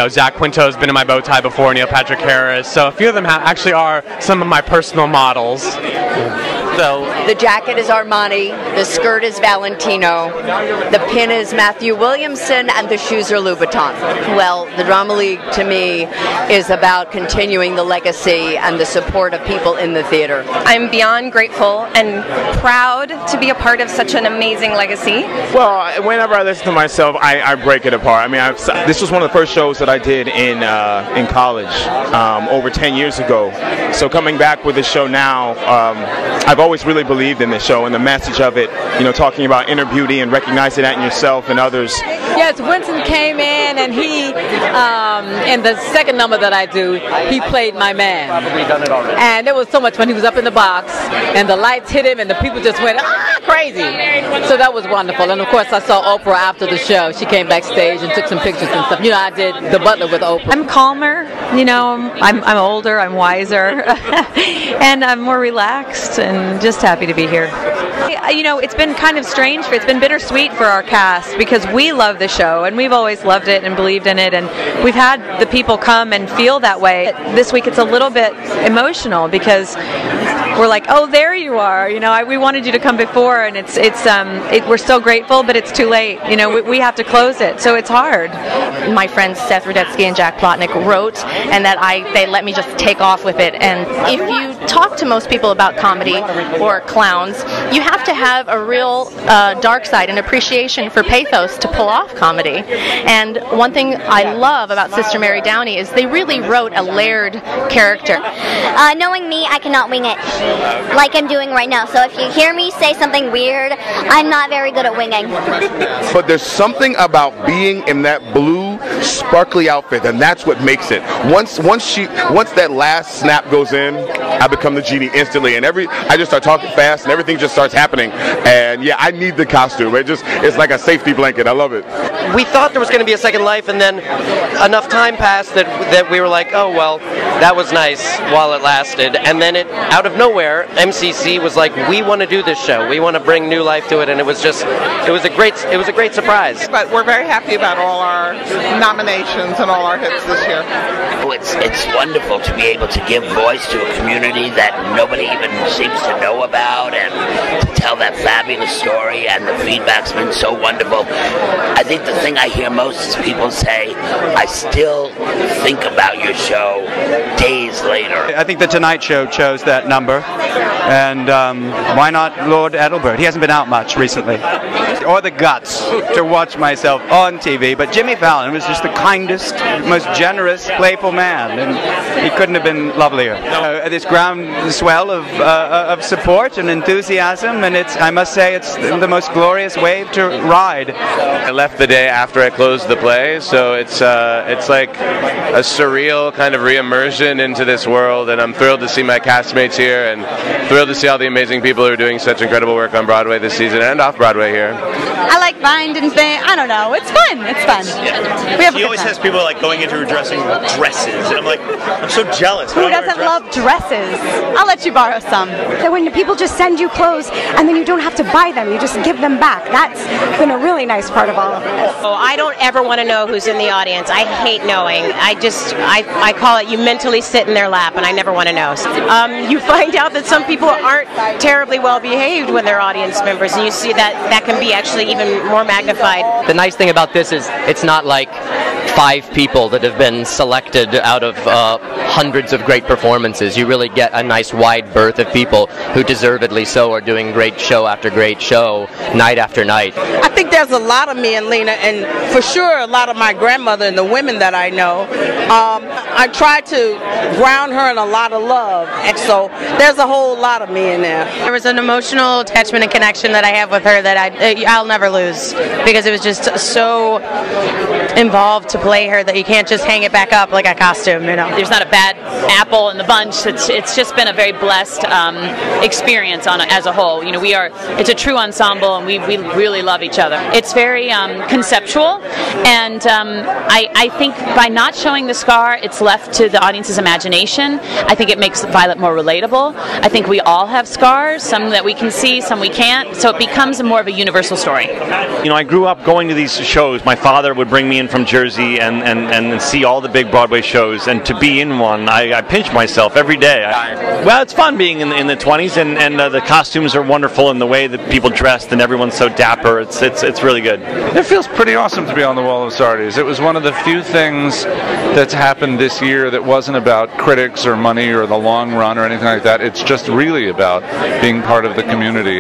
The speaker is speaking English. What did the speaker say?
Zach Quinto has been in my bow tie before, Neil Patrick Harris, so a few of them actually are some of my personal models. So the jacket is Armani, the skirt is Valentino, the pin is Matthew Williamson, and the shoes are Louboutin. Well, the Drama League to me is about continuing the legacy and the support of people in the theater. I'm beyond grateful and proud to be a part of such an amazing legacy. Well, whenever I listen to myself, I break it apart. I mean, this was one of the first shows that I did in college over 10 years ago. So coming back with the show now, I've always really believed in the show and the message of it, talking about inner beauty and recognizing that in yourself and others. Yes, Winston came in and he, in the second number that I do, he played my man. Probably done it already. And it was so much fun. He was up in the box and the lights hit him and the people just went, crazy. So that was wonderful. And of course I saw Oprah after the show. She came backstage and took some pictures and stuff. I did The Butler with Oprah. I'm calmer, I'm older, I'm wiser, and I'm more relaxed and just happy to be here. It's been kind of strange. It's been bittersweet for our cast because we love the show and we've always loved it and believed in it, and we've had the people come and feel that way. This week it's a little bit emotional because we're like, oh, there you are. We wanted you to come before, and we're still grateful, but it's too late. We have to close it, so it's hard. My friends Seth Rudetsky and Jack Plotnick wrote, and that they let me just take off with it. And if you talk to most people about comedy or clowns, you have to have a real dark side and appreciation for pathos to pull off comedy. And one thing I love about Sister Mary Downey is they really wrote a layered character. Knowing me, I cannot wing it like I'm doing right now. So if you hear me say something weird, I'm not very good at winging. But there's something about being in that blue, sparkly outfit, and that's what makes it. Once that last snap goes in, I become the genie instantly, and I just start talking fast, and everything just starts happening. And yeah, I need the costume. It's like a safety blanket. I love it. We thought there was going to be a second life, and then enough time passed that we were like, oh well, that was nice while it lasted. And then out of nowhere, MCC was like, we want to do this show. We want to bring new life to it, and it was a great surprise. But we're very happy about all our nominations and all our hits this year. It's wonderful to be able to give voice to a community that nobody even seems to know about, and to tell that fabulous story, and the feedback's been so wonderful. I think the thing I hear most is people say, I still think about your show days later. I think the Tonight Show chose that number, and why not Lord Edelbert? He hasn't been out much recently. Or the guts to watch myself on TV, but Jimmy Fallon was just the kindest, most generous, playful man, and he couldn't have been lovelier. This groundswell of support and enthusiasm, and I must say it's the most glorious wave to ride. I left the day after I closed the play, so it's like a surreal kind of re-immersion into this world, and I'm thrilled to see my castmates here, and thrilled to see all the amazing people who are doing such incredible work on Broadway this season and off Broadway here. I like Vine and thing. I don't know. It's fun. It's fun. Yeah. She always has people like going into her dressing room with dresses, and I'm like, I'm so jealous. Who doesn't love dresses? I'll let you borrow some. So when people just send you clothes and then you don't have to buy them, you just give them back. That's been a really nice part of all of this. Oh, I don't ever want to know who's in the audience. I hate knowing. I call it you mentally sit in their lap, and I never want to know. You find out that some people aren't terribly well behaved when they're audience members, and you see that can be actually even more magnified. The nice thing about this is it's not like 5 people that have been selected out of hundreds of great performances. You really get a nice wide berth of people who deservedly so are doing great show after great show, night after night. I think there's a lot of me and Lena, and for sure a lot of my grandmother and the women that I know. I try to ground her in a lot of love, and so there's a whole lot of me in there. There was an emotional attachment and connection that I have with her that I'll never lose, because it was just so involved to play her that you can't just hang it back up like a costume, There's not a bad apple in the bunch. It's just been a very blessed experience as a whole. It's a true ensemble, and we really love each other. other. It's very conceptual, and I think by not showing the scar, it's left to the audience's imagination. I think it makes Violet more relatable. I think we all have scars, some that we can see, some we can't, so it becomes more of a universal story. You know, I grew up going to these shows. My father would bring me in from Jersey and see all the big Broadway shows, and to be in one, I pinch myself every day. Well, it's fun being in the 20s, and the costumes are wonderful, and the way that people dressed, and everyone's so dapper. It's really good. It feels pretty awesome to be on the Wall of Sardi's. It was one of the few things that's happened this year that wasn't about critics or money or the long run or anything like that. It's just really about being part of the community.